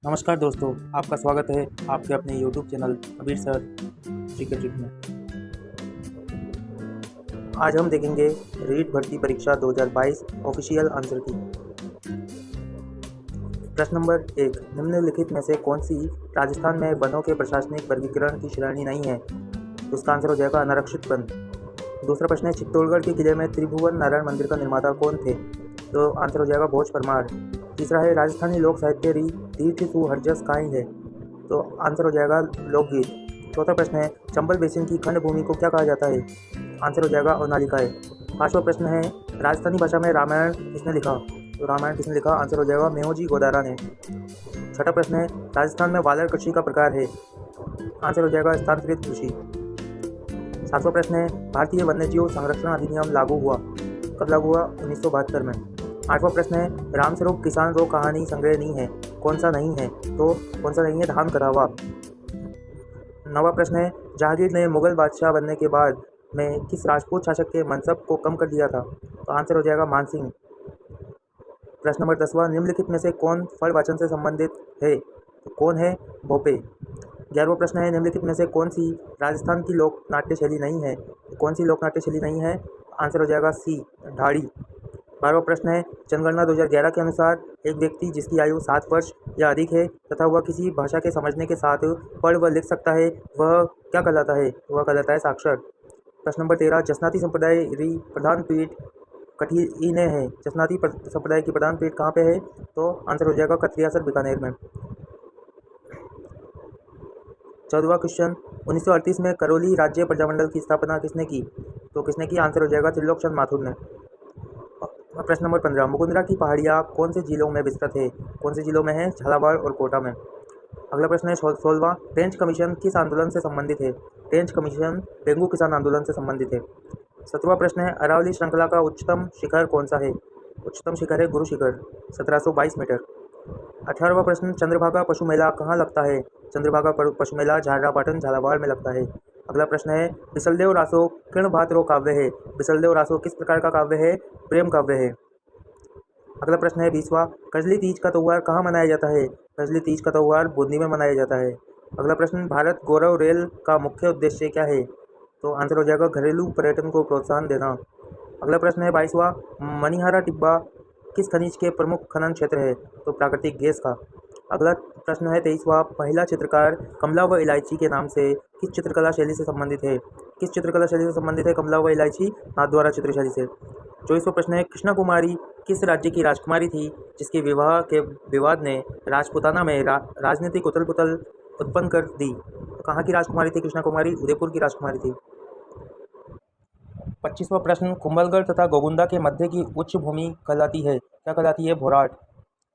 नमस्कार दोस्तों, आपका स्वागत है आपके अपने YouTube channel Kabir sir GK trick में। आज हम देखेंगे रीट भर्ती परीक्षा 2022 ऑफिशियल आंसर की। प्रश्न नंबर 1, निम्नलिखित में से कौन सी राजस्थान में वनों के प्रशासनिक वर्गीकरण की श्रेणी नहीं है? तो इसका आंसर हो जाएगा अनारक्षित वन। दूसरा प्रश्न है, चित्तौड़गढ़ के किले में त्रिभुवन नारायण मंदिर का निर्माता कौन थे? तो आंसर हो जाएगा भोज परमार। तीसरा है, राजस्थानी लोक साहित्य री तीर्थ सुहर्जस काई है? तो आंसर हो जाएगा लोकगीत। चौथा प्रश्न है, चंबल बेसिन की खंड भूमि को क्या कहा जाता है? आंसर हो जाएगा अवनालिकाएं। पांचवा प्रश्न है, राजस्थानी भाषा में रामायण किसने लिखा? तो रामायण किसने लिखा? आंसर हो जाएगा मेहोजी गोदारा ने। छठा प्रश्न है, राजस्थान में वालर कृषि का प्रकार है? आंसर हो जाएगा स्थानांतरित कृषि। सातवां प्रश्न है, भारतीय वन्यजीव संरक्षण अधिनियम लागू हुआ? कब लागू हुआ? 1972 में। आठवां प्रश्न है, रामस्वरूप किसान रोग कहानी संग्रह नहीं है, कौन सा नहीं है? तो कौन सा नहीं है? धाम कथावा। नौवां प्रश्न है, जहांगीर ने मुगल बादशाह बनने के बाद में किस राजपूत शासक के मनसब को कम कर दिया था? तो आंसर हो जाएगा मानसिंह। प्रश्न नंबर 10वां, निम्नलिखित में से कौन फल वाचन से संबंधित है? तो कौन है? भोपे। 11वां प्रश्न है, निम्नलिखित में से कौन सी राजस्थान की लोक नाट्य शैली नहीं है? तो कौन सी लोक नाट्य शैली नहीं है? आंसर हो जाएगा सी, ढाड़ी। 12वां प्रश्न है, जनगणना 2011 के अनुसार एक व्यक्ति जिसकी आयु 7 वर्ष या अधिक है तथा वह किसी भाषा के समझने के साथ पढ़ व लिख सकता है, वह क्या कहलाता है? वह कहलाता है साक्षर। प्रश्न नंबर 13, जसनाती संप्रदाय री प्रधान पीठ कठिने है? जसनाती संप्रदाय की प्रधान पीठ कहाँ पे है? तो आंसर हो जाएगा कतरियासर बीकानेर में। 14वां क्वेश्चन, 1938 में करौली राज्य प्रजामंडल की स्थापना किसने की? तो किसने की? आंसर हो जाएगा त्रिलोकचंद माथुर ने। प्रश्न नंबर 15, मुकुंदरा की पहाड़ियाँ कौन से जिलों में विस्तृत है? कौन से जिलों में है? झालावाड़ और कोटा में। अगला प्रश्न है 16वां, पेंच कमीशन किस आंदोलन से संबंधित है? पेंच कमीशन डेंगू किसान आंदोलन से संबंधित है। 17वां प्रश्न है, अरावली श्रृंखला का उच्चतम शिखर कौन सा है? उच्चतम शिखर है गुरु शिखर, 1722 मीटर। 18वां प्रश्न, चंद्रभागा पशु मेला कहाँ लगता है? चंद्रभागा पशु मेला झालरापाटन झालावाड़ में लगता है। अगला प्रश्न है, बिसलदेव रासो किण भाद्रो काव्य है? बिसलदेव रासो किस प्रकार का काव्य है? प्रेम काव्य है। अगला प्रश्न है 20वां, कजली तीज का त्योहार कहाँ मनाया जाता है? कजली तीज का त्योहार बूंदी में मनाया जाता है। अगला प्रश्न, भारत गौरव रेल का मुख्य उद्देश्य क्या है? तो आंसर हो जाएगा घरेलू पर्यटन को प्रोत्साहन देना। अगला प्रश्न है 22वां, मणिहारा टिब्बा किस खनिज के प्रमुख खनन क्षेत्र है? तो प्राकृतिक गैस का। अगला प्रश्न है 23वां, महिला चित्रकार कमला व इलायची के नाम से किस चित्रकला शैली से संबंधित है? किस चित्रकला शैली से संबंधित है कमला व इलायची? नाथद्वारा चित्रशैली से। 24वां प्रश्न है, कृष्णा कुमारी किस राज्य की राजकुमारी थी जिसके विवाह के विवाद ने राजपुताना में राजनीतिक उथल पुथल उत्पन्न कर दी? तो कहाँ की राजकुमारी थी कृष्णा कुमारी? उदयपुर की राजकुमारी थी। 25वां प्रश्न, कुंभलगढ़ तथा गोगुंदा के मध्य की उच्च भूमि कहलाती है? क्या कहलाती है? भोराट।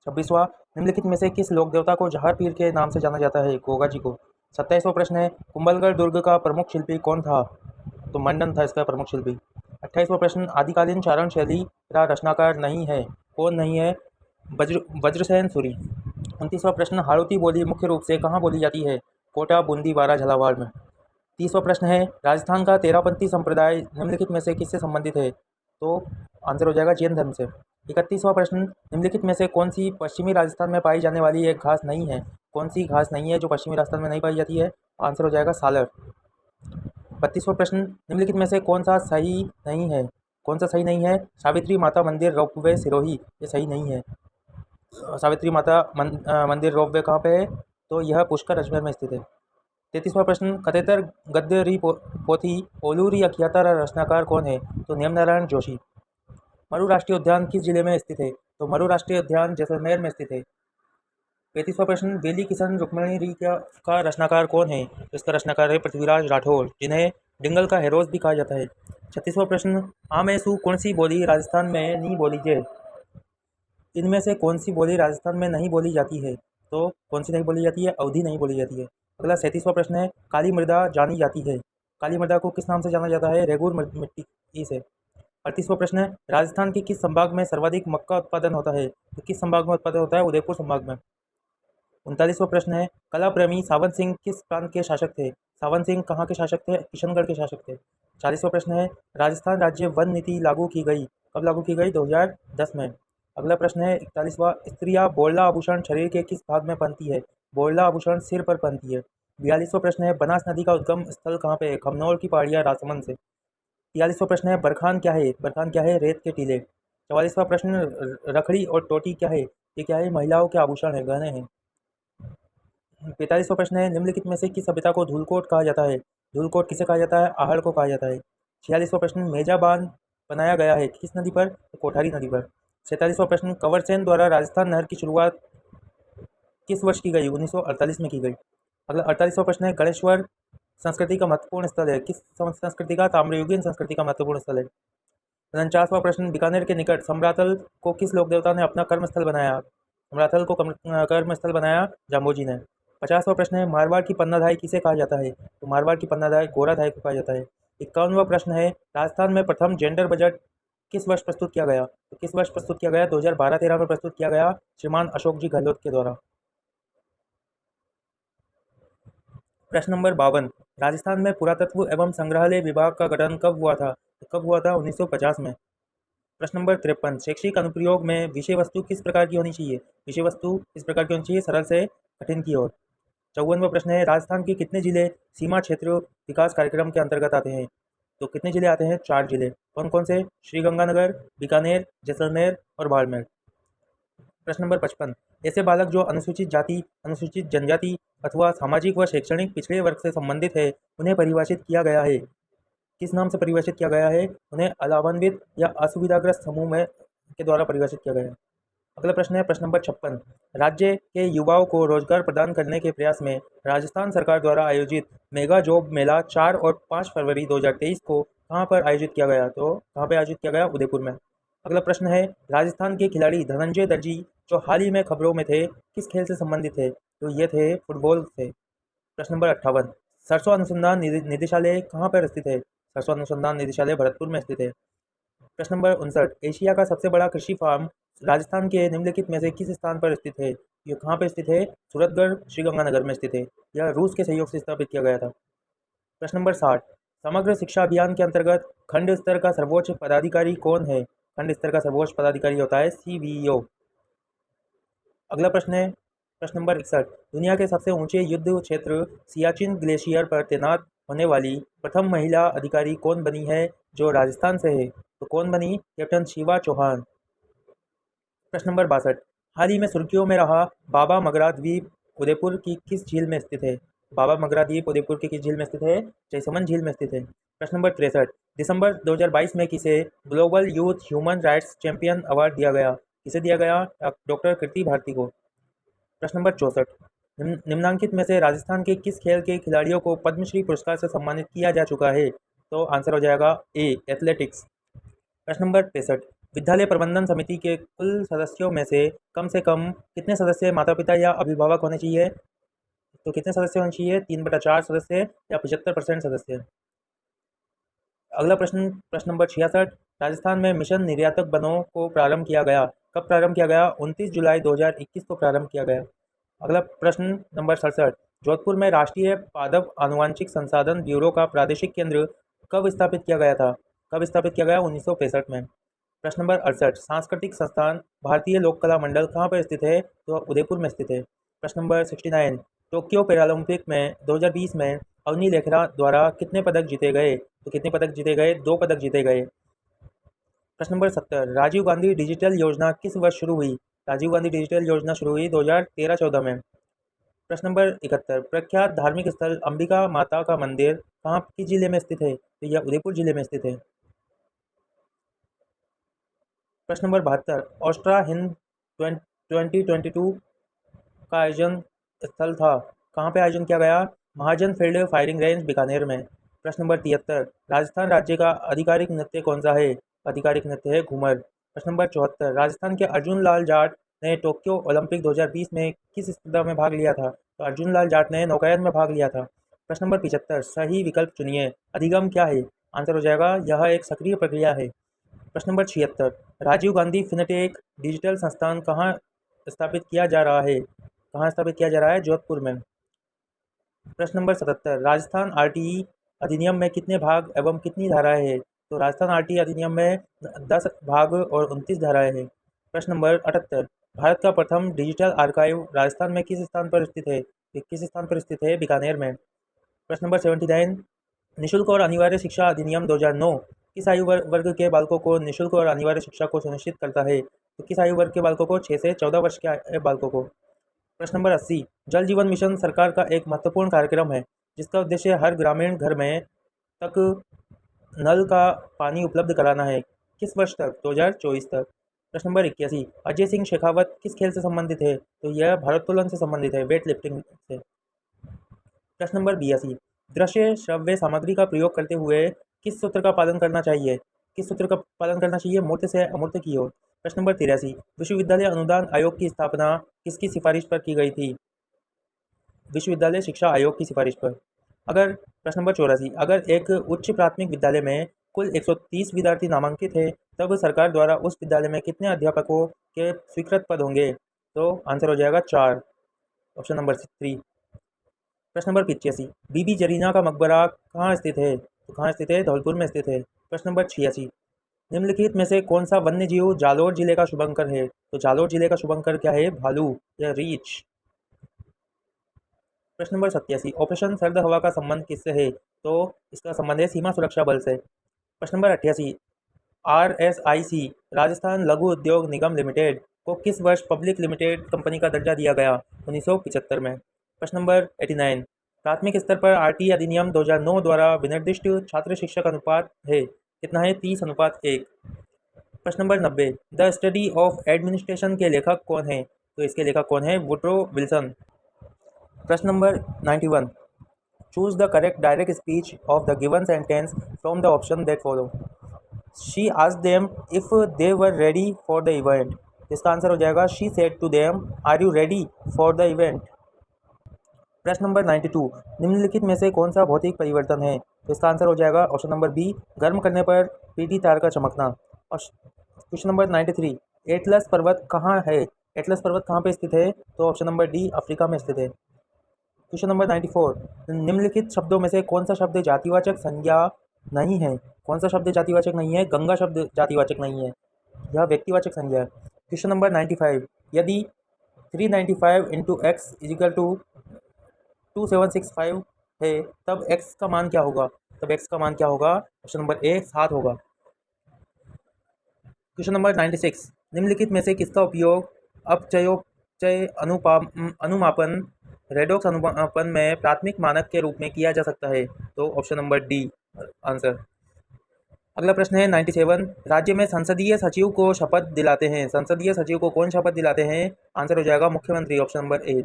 26वां, निम्नलिखित में से किस लोक देवता को जहार पीर के नाम से जाना जाता है? गोगा जी को। 27वां प्रश्न है, कुंभलगढ़ दुर्ग का प्रमुख शिल्पी कौन था? तो मंडन था इसका प्रमुख शिल्पी। 28वां प्रश्न, आदिकालीन चारण शैली का रचनाकार नहीं है, कौन नहीं है? वज्रसेन सूरी। 29वां प्रश्न, हाड़ौती बोली मुख्य रूप से कहाँ बोली जाती है? कोटा, बूंदी, बारा, झालावाड़ में। 30वां प्रश्न है, राजस्थान का तेरापंथी संप्रदाय निम्नलिखित में से किससे संबंधित है? तो आंसर हो जाएगा जैन धर्म से। 31वां प्रश्न, निम्नलिखित में से कौन सी पश्चिमी राजस्थान में पाई जाने वाली एक घास नहीं है? कौन सी घास नहीं है जो पश्चिमी राजस्थान में नहीं पाई जाती है? आंसर हो जाएगा सालर। 32वां प्रश्न, निम्नलिखित में से कौन सा सही नहीं है? कौन सा सही नहीं है? सावित्री माता मंदिर रोपवे सिरोही, ये सही नहीं है। सावित्री माता मंदिर रोपवे कहाँ पे है? तो यह पुष्कर अजमेर में स्थित है। 33वां प्रश्न, कथेतर गद्य री पोथी ओलूरी अखियाता रचनाकार कौन है? तो नेमनारायण जोशी। मरु राष्ट्रीय उद्यान किस जिले में स्थित है? तो मरु राष्ट्रीय उद्यान जैसलमेर में स्थित है। 35वां प्रश्न, बेली किशन रुक्मिणी री का रचनाकार कौन है? इसका रचनाकार है पृथ्वीराज राठौर, जिन्हें डिंगल का हेरोज भी कहा जाता है। 36वां प्रश्न, आमेसु कौन सी बोली राजस्थान में नहीं बोली जाए? इनमें से कौन सी बोली राजस्थान में नहीं बोली जाती है? तो कौन सी नहीं बोली जाती है? अवधी नहीं बोली जाती है। अगला 37वां प्रश्न है, काली मृदा जानी जाती है? काली मृदा को किस नाम से जाना जाता है? रेगुर मिट्टी से। 38वां प्रश्न है, राजस्थान के किस संभाग में सर्वाधिक मक्का उत्पादन होता है? तो किस संभाग में उत्पादन होता है? उदयपुर संभाग में। 39वां प्रश्न है, कला प्रेमी सावन सिंह किस प्रांत के शासक थे? सावन सिंह कहाँ के शासक थे? किशनगढ़ के शासक थे। 40वां प्रश्न है, राजस्थान राज्य वन नीति लागू की गई, कब लागू की गई? 2010 में। अगला प्रश्न है 41वां, स्त्रियां बोरला आभूषण शरीर के किस भाग में पहनती है? बोरला आभूषण सिर पर पहनती है। 42वां प्रश्न है बनास नदी का उद्गम स्थल कहाँ पे है? खमनोर की पहाड़ियाँ राजसमंद से। 43वां प्रश्न है बरखान क्या है? बरखान क्या है? रेत के टीले। 44वां प्रश्न रखड़ी और टोटी क्या है? ये क्या है? महिलाओं के आभूषण है, गहने हैं। 45वां प्रश्न है निम्नलिखित में से किस सभ्यता को धूलकोट कहा जाता है? धूलकोट किसे कहा जाता है? आहड़ को कहा जाता है। 46वां प्रश्न मेजा बांध बनाया गया है किस नदी पर? तो कोठारी नदी पर। 47वां प्रश्न कंवरसेन द्वारा राजस्थान नहर की शुरुआत किस वर्ष की गई? 1948 में की गई। अगला 48वां प्रश्न है गणेश्वर संस्कृति का महत्वपूर्ण स्थल है किस संस्कृति का? ताम्रयुगीन संस्कृति का महत्वपूर्ण स्थल है। 49वां प्रश्न बीकानेर के निकट समराथल को किस लोक देवता ने अपना कर्मस्थल बनाया? समराथल को कर्मस्थल बनाया जाम्बोजी ने। 50वां प्रश्न है मारवाड़ की पन्नाधाय किसे कहा जाता है? तो मारवाड़ की पन्नाधाय गोराधाय को कहा जाता है। 51वां प्रश्न है राजस्थान में प्रथम जेंडर बजट किस वर्ष प्रस्तुत किया गया? तो किस वर्ष प्रस्तुत किया गया? 2012-13 में प्रस्तुत किया गया श्रीमान अशोक जी गहलोत के द्वारा। प्रश्न नंबर 52, राजस्थान में पुरातत्व एवं संग्रहालय विभाग का गठन कब हुआ था? तो कब हुआ था? 1950 में। प्रश्न नंबर 53, शैक्षिक अनुप्रयोग में विषय वस्तु किस प्रकार की होनी चाहिए? विषय वस्तु किस प्रकार की होनी चाहिए? सरल से कठिन की ओर। 54वां प्रश्न है राजस्थान के कितने जिले सीमा क्षेत्र विकास कार्यक्रम के अंतर्गत आते हैं? तो कितने जिले आते हैं? 4 जिले। कौन कौन से? श्रीगंगानगर, बीकानेर, जैसलमेर और बाड़मेर। प्रश्न नंबर 55, ऐसे बालक जो अनुसूचित जाति, अनुसूचित जनजाति अथवा सामाजिक व शैक्षणिक पिछड़े वर्ग से संबंधित है उन्हें परिभाषित किया गया है किस नाम से परिभाषित किया गया है? उन्हें अलावान्वित या असुविधाग्रस्त समूह में के द्वारा परिभाषित किया गया है। अगला प्रश्न है प्रश्न नंबर 56, राज्य के युवाओं को रोजगार प्रदान करने के प्रयास में राजस्थान सरकार द्वारा आयोजित मेगा जॉब मेला 4 और 5 फरवरी 2023 को कहाँ पर आयोजित किया गया? तो कहाँ पर आयोजित किया गया? उदयपुर में। अगला प्रश्न है राजस्थान के खिलाड़ी धनंजय दर्जी जो हाल ही में खबरों में थे किस खेल से संबंधित थे? तो ये थे फुटबॉल से। प्रश्न नंबर 58, सरसों अनुसंधान निदेशालय कहाँ पर स्थित है? सरसों अनुसंधान निदेशालय भरतपुर में स्थित है। प्रश्न नंबर 59, एशिया का सबसे बड़ा कृषि फार्म राजस्थान के निम्नलिखित में से किस स्थान पर स्थित है? ये कहाँ पर स्थित है? सूरतगढ़ श्रीगंगानगर में स्थित है। यह रूस के सहयोग से स्थापित किया गया था। प्रश्न नंबर 60, समग्र शिक्षा अभियान के अंतर्गत खंड स्तर का सर्वोच्च पदाधिकारी कौन है? खंड स्तर का सर्वोच्च पदाधिकारी होता है CBO। अगला प्रश्न है प्रश्न नंबर 61, दुनिया के सबसे ऊंचे युद्ध क्षेत्र सियाचिन ग्लेशियर पर तैनात होने वाली प्रथम महिला अधिकारी कौन बनी है जो राजस्थान से है? तो कौन बनी? कैप्टन शिवा चौहान। प्रश्न नंबर 62, हाल ही में सुर्खियों में रहा बाबा मगरा द्वीप उदयपुर की किस झील में स्थित है? बाबा मगरा द्वीप उदयपुर की किस झील में स्थित है? जयसमंद झील में स्थित है। प्रश्न नंबर 63, दिसंबर 2022 में किसे global youth human rights champion award दिया गया? किसे दिया गया? डॉक्टर कीर्ति भारती को। प्रश्न नंबर 64, निम्नांकित में से राजस्थान के किस खेल के खिलाड़ियों को पद्मश्री पुरस्कार से सम्मानित किया जा चुका है? तो आंसर हो जाएगा ए एथलेटिक्स। प्रश्न नंबर 65, विद्यालय प्रबंधन समिति के कुल सदस्यों में से कम कितने सदस्य माता पिता या अभिभावक होने चाहिए? तो कितने सदस्य होने चाहिए? 3/4 सदस्य या 75% सदस्य। अगला प्रश्न प्रश्न नंबर 66, राजस्थान में मिशन निर्यातक बनों को प्रारंभ किया गया। कब प्रारंभ किया गया? 29 जुलाई 2021 को प्रारंभ किया गया। अगला प्रश्न नंबर 67, जोधपुर में राष्ट्रीय पादप आनुवांशिक संसाधन ब्यूरो का प्रादेशिक केंद्र कब स्थापित किया गया था? कब स्थापित किया गया? 1965 में। प्रश्न नंबर 68, सांस्कृतिक संस्थान भारतीय लोक कला मंडल कहाँ पर स्थित है? तो उदयपुर में स्थित है। प्रश्न नंबर 69, टोक्यो पैरालंपिक में 2020 में अवनी लेखरा द्वारा कितने पदक जीते गए? तो कितने पदक जीते गए? 2 पदक जीते गए। प्रश्न नंबर 70, राजीव गांधी डिजिटल योजना किस वर्ष शुरू हुई? राजीव गांधी डिजिटल योजना शुरू हुई 2013-14 में। प्रश्न नंबर 71, प्रख्यात धार्मिक स्थल अंबिका माता का मंदिर कहाँ किस जिले में स्थित है? तो यह उदयपुर जिले में स्थित है। प्रश्न नंबर 72, ऑस्ट्रा हिंद 2022 का आयोजन स्थल था कहाँ पे आयोजन किया गया? महाजन फील्ड फायरिंग रेंज बीकानेर में। प्रश्न नंबर 73, राजस्थान राज्य का आधिकारिक नृत्य कौन सा है? आधिकारिक नृत्य है घूमर। प्रश्न नंबर 74, राजस्थान के अर्जुन लाल जाट ने टोक्यो ओलंपिक 2020 में किस स्पर्धा में भाग लिया था? तो अर्जुन लाल जाट ने नौकायन में भाग लिया था। प्रश्न नंबर 75, सही विकल्प चुनिए। अधिगम क्या है? आंसर हो जाएगा यह एक सक्रिय प्रक्रिया है। प्रश्न number 76, Rajiv Gandhi fintech digital संस्थान कहाँ स्थापित किया जा रहा है? कहाँ स्थापित किया जा रहा है? जोधपुर में। प्रश्न नंबर 77, राजस्थान RTE अधिनियम में कितने भाग एवं कितनी धाराएं हैं? तो राजस्थान RTE अधिनियम में 10 भाग और 29 धाराएं हैं। प्रश्न नंबर 78, भारत का प्रथम डिजिटल आर्काइव राजस्थान में किस स्थान पर स्थित है? बीकानेर में। प्रश्न नंबर 79, निःशुल्क और अनिवार्य शिक्षा अधिनियम 2009 किस आयु वर्ग के बालकों को निःशुल्क और अनिवार्य शिक्षा को सुनिश्चित करता है? तो किस आयु वर्ग के बालकों को? 6 से 14 वर्ष के बालकों को। प्रश्न नंबर 80, जल जीवन मिशन सरकार का एक महत्वपूर्ण कार्यक्रम है जिसका उद्देश्य हर ग्रामीण घर में तक नल का पानी उपलब्ध कराना है। किस वर्ष तक? 2024 तक। प्रश्न नंबर 81, अजय सिंह शेखावत किस खेल से संबंधित है? तो यह भारोत्तोलन से संबंधित है, वेट लिफ्टिंग से। प्रश्न नंबर 82, दृश्य श्रव्य सामग्री का प्रयोग करते हुए किस सूत्र का पालन करना चाहिए? मूर्त से अमूर्त की ओर। प्रश्न नंबर 83, विश्वविद्यालय अनुदान आयोग की स्थापना किसकी सिफारिश पर की गई थी? विश्वविद्यालय शिक्षा आयोग की सिफारिश पर। प्रश्न नंबर 84, अगर एक उच्च प्राथमिक विद्यालय में कुल 130 विद्यार्थी नामांकित है तब सरकार द्वारा उस विद्यालय में कितने अध्यापकों के स्वीकृत पद होंगे? तो आंसर हो जाएगा 4, ऑप्शन नंबर 3। प्रश्न नंबर 85, बीबी जरीना का मकबरा कहाँ स्थित है? धौलपुर में स्थित है। प्रश्न नंबर 86, निम्नलिखित में से कौन सा वन्य जीव जालोर जिले का शुभंकर है? तो जालोर जिले का शुभंकर क्या है? भालू या रीछ। प्रश्न नंबर 87, ऑपरेशन सर्द हवा का संबंध किससे है? तो इसका संबंध है सीमा सुरक्षा बल से। प्रश्न नंबर 88, RSIC राजस्थान लघु उद्योग निगम लिमिटेड को किस वर्ष पब्लिक लिमिटेड कंपनी का दर्जा दिया गया? 1975 में। प्रश्न नंबर 89, प्राथमिक स्तर पर RT अधिनियम 2009 द्वारा विनिर्दिष्ट छात्र शिक्षक अनुपात है कितना है? 30:1। प्रश्न number 90, the study of administration के लेखक कौन है? तो इसके लेखक कौन है? Woodrow Wilson. प्रश्न number 91, choose the correct direct speech of the given sentence from the option that follow. She asked them if they were ready for the event. इसका आंसर हो जाएगा she said to them are you ready for the event. प्रश्न number 92, निम्नलिखित में से कौन सा भौतिक परिवर्तन है? तो इसका आंसर हो जाएगा ऑप्शन नंबर बी, गर्म करने पर पीटी तार का चमकना। और क्वेश्चन नंबर 93, एटलस पर्वत कहाँ है? एटलस पर्वत कहाँ पे स्थित है? तो ऑप्शन नंबर डी, अफ्रीका में स्थित है। क्वेश्चन नंबर 94, निम्नलिखित शब्दों में से कौन सा शब्द जातिवाचक संज्ञा नहीं है? गंगा शब्द जातिवाचक नहीं है, यह व्यक्तिवाचक संज्ञा है। क्वेश्चन नंबर 95, यदि 395 इंटू एक्स इजिकल टू 2765 है तब x का मान क्या होगा? ऑप्शन नंबर ए, 7 होगा। क्वेश्चन नंबर 96, निम्नलिखित में से किसका उपयोग अपचयोपचय अनुमापन रेडॉक्स अनुमापन में प्राथमिक मानक के रूप में किया जा सकता है? तो ऑप्शन नंबर डी आंसर। अगला प्रश्न है 97, राज्य में संसदीय सचिव को शपथ दिलाते हैं। कौन शपथ दिलाते हैं? आंसर हो जाएगा मुख्यमंत्री, ऑप्शन नंबर ए।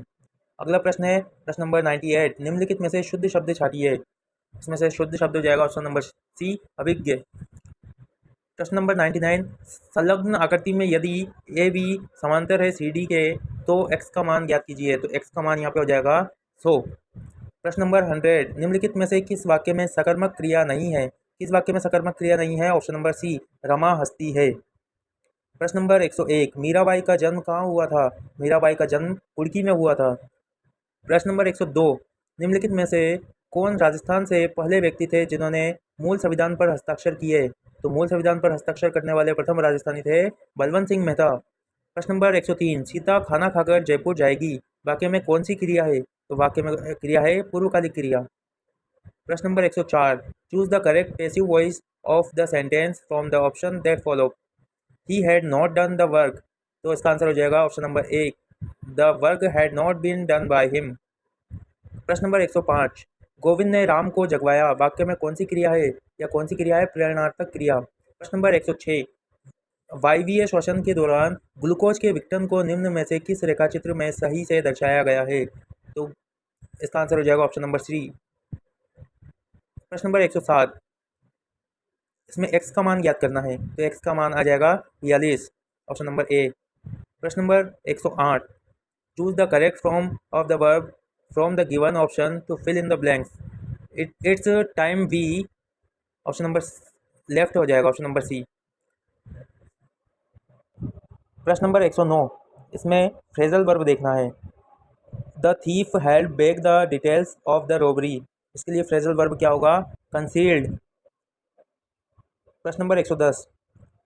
अगला प्रश्न है प्रश्न नंबर 98, निम्नलिखित में से शुद्ध शब्द छाटिए। इसमें से शुद्ध शब्द हो जाएगा ऑप्शन नंबर सी, अभिज्ञ। प्रश्न नंबर 99, संलग्न आकृति में यदि ए बी समांतर है सी डी के तो x का मान ज्ञात कीजिए। तो x का मान यहाँ पे हो जाएगा 100। प्रश्न नंबर 100, निम्नलिखित में से किस वाक्य में सकर्मक क्रिया नहीं है? ऑप्शन नंबर सी, रमा हस्ती है। प्रश्न नंबर 101, मीराबाई का जन्म कहाँ हुआ था? कुड़की में हुआ था। प्रश्न नंबर 102, निम्नलिखित में से कौन राजस्थान से पहले व्यक्ति थे जिन्होंने मूल संविधान पर हस्ताक्षर किए? तो मूल संविधान पर हस्ताक्षर करने वाले प्रथम राजस्थानी थे बलवंत सिंह मेहता। प्रश्न नंबर 103, सीता खाना खाकर जयपुर जाएगी, वाक्य में कौन सी क्रिया है? तो वाक्य में क्रिया है पूर्वकालिक क्रिया। प्रश्न number 104, choose the correct passive voice of the sentence from the option that follow. He had not done the work. तो इसका आंसर हो जाएगा option number A, the work had not been done by him. प्रश्न number 105, Govind ने राम को जगवाया, वाक्य में कौन सी क्रिया है? प्रेरणार्थक क्रिया। प्रश्न नंबर 106, वायवीय श्वसन के दौरान ग्लूकोज के विघटन को निम्न में से किस रेखाचित्र में सही से दर्शाया गया है? तो इसका आंसर हो जाएगा ऑप्शन नंबर सी। प्रश्न नंबर 107, इसमें x का मान ज्ञात करना है, तो x का मान आ जाएगा 42, ऑप्शन नंबर ए। प्रश्न number 108, choose the correct form of the verb from the given option to fill in the blanks. It's time B, option number left हो जाएगा, ऑप्शन नंबर सी। प्रश्न नंबर 109, इसमें फ्रेजल वर्ब देखना है। The thief had beg the details of the robbery, इसके लिए phrasal verb क्या होगा? कंसील्ड। प्रश्न नंबर 110,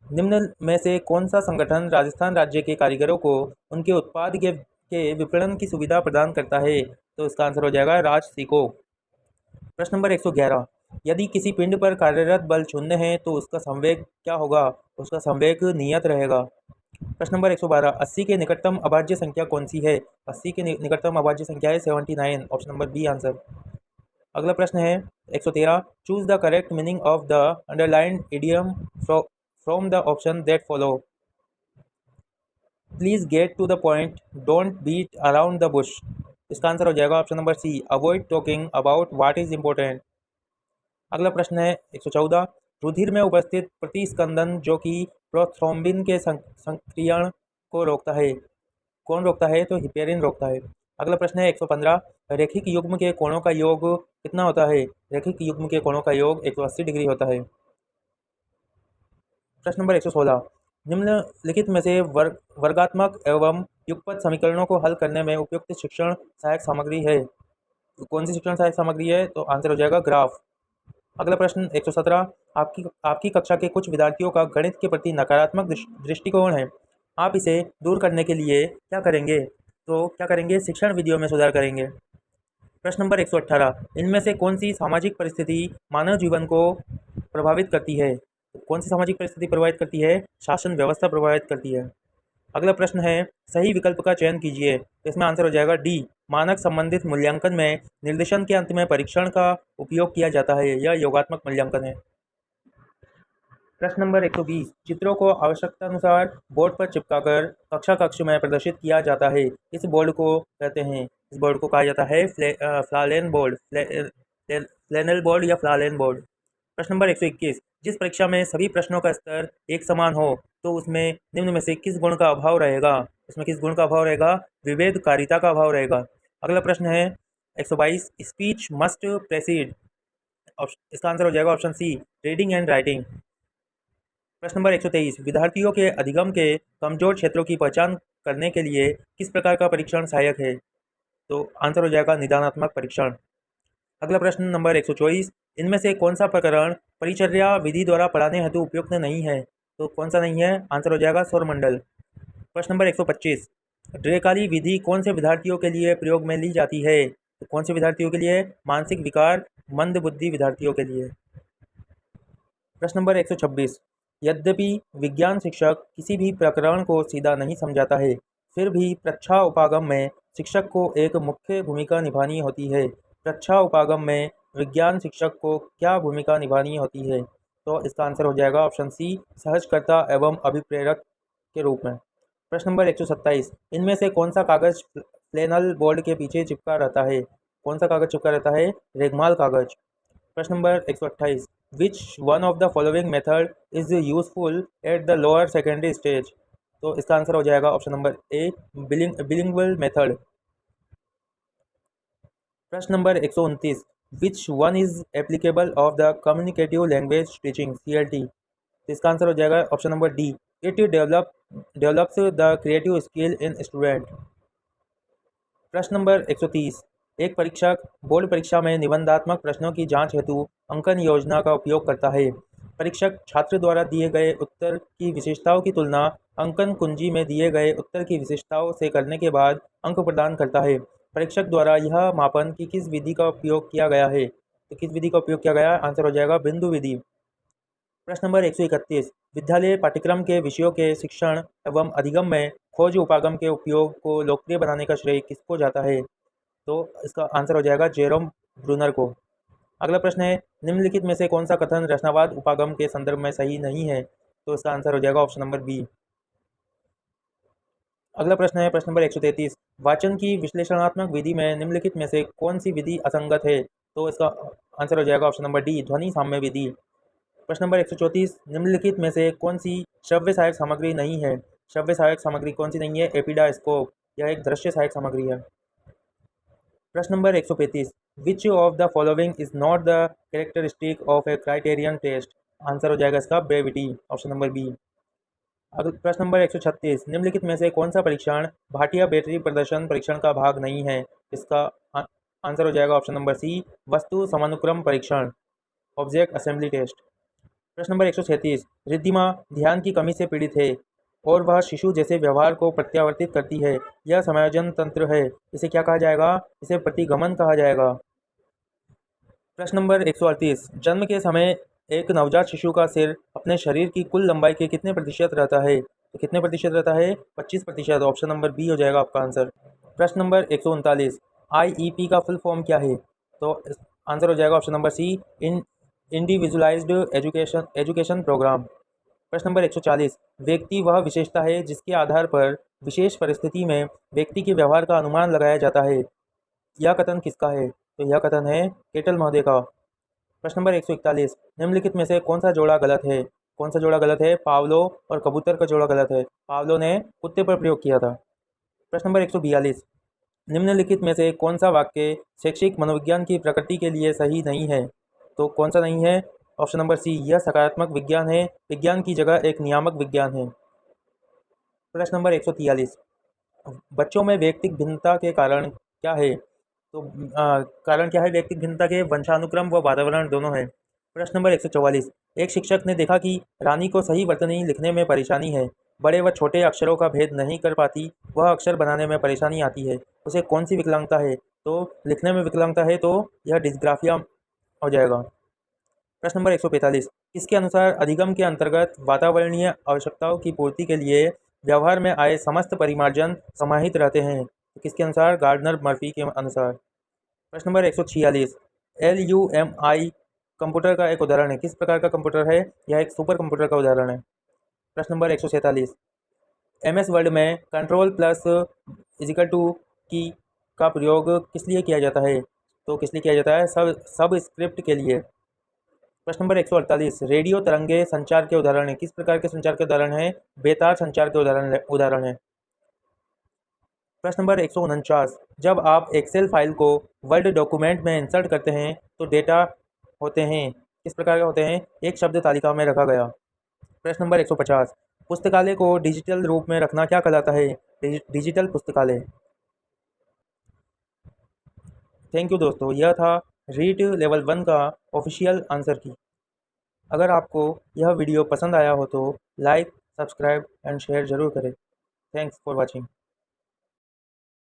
निम्न में से कौन सा संगठन राजस्थान राज्य के कारीगरों को उनके उत्पाद के विपणन की सुविधा प्रदान करता है? तो इसका आंसर हो जाएगा राजसिको। प्रश्न नंबर 111, यदि किसी पिंड पर कार्यरत बल शून्य है तो उसका संवेग क्या होगा? उसका संवेग नियत रहेगा। प्रश्न नंबर 112, 80 के निकटतम अभाज्य संख्या कौन सी है? 80 के निकटतम अभाज्य संख्या है 79, ऑप्शन नंबर बी आंसर। अगला प्रश्न है 113, choose the correct meaning of the underlined idiom from the option that follow. Please get to the point, don't beat around the bush. इसका आंसर हो जाएगा option number C, avoid talking about what is important. अगला प्रश्न है 114, रुधिर में उपस्थित प्रतिस्कंदन जो कि प्रोथ्रोम्बिन के संक्रियण को रोकता है, कौन रोकता है? तो हिपेरिन रोकता है। अगला प्रश्न है 115, रैखिक युग्म के कोणों का योग कितना होता है? रैखिक युग्म के कोणों का योग 180 डिग्री होता है। प्रश्न नंबर 116, निम्नलिखित में से वर्गात्मक एवं युगपत समीकरणों को हल करने में उपयुक्त शिक्षण सहायक सामग्री है, तो कौन सी शिक्षण सहायक सामग्री है? तो आंसर हो जाएगा ग्राफ। अगला प्रश्न 117, आपकी कक्षा के कुछ विद्यार्थियों का गणित के प्रति नकारात्मक दृष्टिकोण है, आप इसे दूर करने के लिए क्या करेंगे? तो क्या करेंगे? शिक्षण विधियों में सुधार करेंगे। प्रश्न नंबर 118, इनमें से कौन सी सामाजिक परिस्थिति मानव जीवन को प्रभावित करती है? तो कौन सी सामाजिक परिस्थिति प्रभावित करती है? शासन व्यवस्था प्रभावित करती है। अगला प्रश्न है, सही विकल्प का चयन कीजिए, तो इसमें आंसर हो जाएगा डी, मानक संबंधित मूल्यांकन में निर्देशन के अंत में परीक्षण का उपयोग किया जाता है, यह योगात्मक मूल्यांकन है। प्रश्न नंबर 120, चित्रों को आवश्यकतानुसार बोर्ड पर चिपकाकर कक्षा कक्ष में प्रदर्शित किया जाता है, इस बोर्ड को कहते हैं, इस बोर्ड को कहा जाता है फ्लालेन बोर्ड, फ्लैनेल बोर्ड या फ्लालेन बोर्ड। प्रश्न नंबर 121, जिस परीक्षा में सभी प्रश्नों का स्तर एक समान हो तो उसमें निम्न में से किस गुण का अभाव रहेगा? इसमें किस गुण का अभाव रहेगा? विभेदकारिता का अभाव रहेगा। अगला प्रश्न है 122, स्पीच मस्ट प्रेसीड, इसका आंसर हो जाएगा option C, reading and writing. प्रश्न नंबर 123, विद्यार्थियों के अधिगम के कमजोर क्षेत्रों की पहचान करने के लिए किस प्रकार का परीक्षण सहायक है? तो आंसर हो जाएगा निदानात्मक परीक्षण। अगला प्रश्न नंबर 124, इनमें से कौन सा प्रकरण परिचर्या विधि द्वारा पढ़ाने हेतु उपयुक्त नहीं है? तो कौन सा नहीं है? आंसर हो जाएगा सौरमंडल। प्रश्न नंबर 125, ड्रेकाली विधि कौन से विद्यार्थियों के लिए प्रयोग में ली जाती है? तो कौन से विद्यार्थियों के लिए? मानसिक विकार, मंद बुद्धि विद्यार्थियों के लिए। प्रश्न नंबर 126, यद्यपि विज्ञान शिक्षक किसी भी प्रकरण को सीधा नहीं समझाता है, फिर भी प्रच्छा उपागम में शिक्षक को एक मुख्य भूमिका निभानी होती है। प्रच्छा उपागम में विज्ञान शिक्षक को क्या भूमिका निभानी होती है? तो इसका आंसर हो जाएगा ऑप्शन सी, सहजकर्ता एवं अभिप्रेरक के रूप में। प्रश्न नंबर 127, इनमें से कौन सा कागज फ्लैनल बोर्ड के पीछे चिपका रहता है? कौन सा कागज चिपका रहता है? रेगमाल कागज। प्रश्न number 128, which one of the following method is useful at the lower secondary stage? तो इसका आंसर हो जाएगा ऑप्शन नंबर ए, बिलिंगुअल मेथड। प्रश्न number 129, which one is applicable of the communicative language teaching CLT? तो इसका आंसर हो जाएगा option number D, it develops the creative skill in student. प्रश्न नंबर 130, एक परीक्षक बोर्ड परीक्षा में निबंधात्मक प्रश्नों की जांच हेतु अंकन योजना का उपयोग करता है। परीक्षक छात्र द्वारा दिए गए उत्तर की विशेषताओं की तुलना अंकन कुंजी में दिए गए उत्तर की विशेषताओं से करने के बाद अंक प्रदान करता है। परीक्षक द्वारा यह मापन कि किस विधि का उपयोग किया गया है? तो किस विधि का उपयोग किया गया है? आंसर हो जाएगा बिंदु विधि। प्रश्न नंबर 131, विद्यालय पाठ्यक्रम के विषयों के शिक्षण एवं अधिगम में खोज उपागम के उपयोग को लोकप्रिय बनाने का श्रेय किसको जाता है? तो इसका आंसर हो जाएगा जेरोम ब्रूनर को। अगला प्रश्न है, निम्नलिखित में से कौन सा कथन रचनावाद उपागम के संदर्भ में सही नहीं है? तो इसका आंसर हो जाएगा ऑप्शन नंबर बी। अगला प्रश्न है प्रश्न नंबर 133, वाचन की विश्लेषणात्मक विधि में निम्नलिखित में से कौन सी विधि असंगत है? तो इसका आंसर हो जाएगा ऑप्शन नंबर डी, ध्वनि साम्य विधि। प्रश्न नंबर 134, निम्नलिखित में से कौन सी श्रव्य सहायक सामग्री नहीं है? श्रव्य सहायक सामग्री कौन सी नहीं है? एपिडास्कोप, यह एक दृश्य सहायक सामग्री है। प्रश्न number 135, which of the following is not the characteristic of a criterion test? Answer हो जाएगा इसका ब्रेविटी, ऑप्शन नंबर बी। अगला प्रश्न नंबर 136, निम्नलिखित में से कौन सा परीक्षण भाटिया बैटरी प्रदर्शन परीक्षण का भाग नहीं है? इसका आंसर हो जाएगा ऑप्शन नंबर सी, वस्तु समानुक्रम परीक्षण, ऑब्जेक्ट असेंबली टेस्ट। प्रश्न नंबर 137, रिद्धिमा ध्यान की कमी से पीड़ित है और वह शिशु जैसे व्यवहार को प्रत्यावर्तित करती है। यह समायोजन तंत्र है। इसे क्या कहा जाएगा? इसे प्रतिगमन कहा जाएगा। प्रश्न नंबर 138, जन्म के समय एक नवजात शिशु का सिर अपने शरीर की कुल लंबाई के कितने प्रतिशत रहता है? तो कितने प्रतिशत रहता है? 25%। ऑप्शन नंबर बी हो जाएगा आपका आंसर। प्रश्न नंबर 139, IEP का फुल फॉर्म क्या है? तो आंसर हो जाएगा option number C, individualised education programme. प्रश्न नंबर 140, व्यक्ति वह विशेषता है जिसके आधार पर विशेष परिस्थिति में व्यक्ति के व्यवहार का अनुमान लगाया जाता है। यह कथन किसका है? तो यह कथन है केटल महोदय का। प्रश्न नंबर 141, निम्नलिखित में से कौन सा जोड़ा गलत है? कौन सा जोड़ा गलत है? पावलो और कबूतर का जोड़ा गलत है। पावलो ने कुत्ते पर प्रयोग किया था। प्रश्न नंबर 142, निम्नलिखित में से कौन सा वाक्य शैक्षिक मनोविज्ञान की प्रकृति के लिए सही नहीं है? तो कौन सा नहीं है? ऑप्शन नंबर सी, यह सकारात्मक विज्ञान है, विज्ञान की जगह एक नियामक विज्ञान है। प्रश्न नंबर 143, बच्चों में व्यक्तिक भिन्नता के कारण क्या है? तो कारण क्या है व्यक्तिक भिन्नता के? वंशानुक्रम व वातावरण दोनों है। प्रश्न नंबर 144, एक शिक्षक ने देखा कि रानी को सही वर्तनी लिखने में परेशानी है, बड़े व छोटे अक्षरों का भेद नहीं कर पाती, वह अक्षर बनाने में परेशानी आती है, उसे कौन सी विकलांगता है? तो लिखने में विकलांगता है, तो यह डिस्ग्राफिया हो जाएगा। प्रश्न नंबर 145, किसके अनुसार अधिगम के अंतर्गत वातावरणीय आवश्यकताओं की पूर्ति के लिए व्यवहार में आए समस्त परिमार्जन समाहित रहते हैं? तो किसके अनुसार? गार्डनर मर्फी के अनुसार। प्रश्न नंबर 146, LUMI कंप्यूटर का एक उदाहरण है। किस प्रकार का कंप्यूटर है? यह एक सुपर कंप्यूटर का उदाहरण है। प्रश्न नंबर 147, MS वर्ड में कंट्रोल प्लस इजिकल टू की का प्रयोग किस लिए किया जाता है? तो किस लिए किया जाता है? सब स्क्रिप्ट के लिए। प्रश्न नंबर 148, रेडियो तरंगे संचार के उदाहरण है। किस प्रकार के संचार के उदाहरण है? बेतार संचार के उदाहरण है। प्रश्न नंबर 149, जब आप एक्सेल फाइल को वर्ड डॉक्यूमेंट में इंसर्ट करते हैं तो डेटा होते हैं, किस प्रकार के होते हैं? एक शब्द तालिका में रखा गया। प्रश्न नंबर 150, पुस्तकालय को डिजिटल रूप में रखना क्या कहलाता है? डिजिटल पुस्तकालय। थैंक यू दोस्तों, यह था रीट लेवल 1 का ऑफिशियल आंसर की। अगर आपको यह वीडियो पसंद आया हो तो लाइक, सब्सक्राइब एंड शेयर ज़रूर करें। Thanks for watching.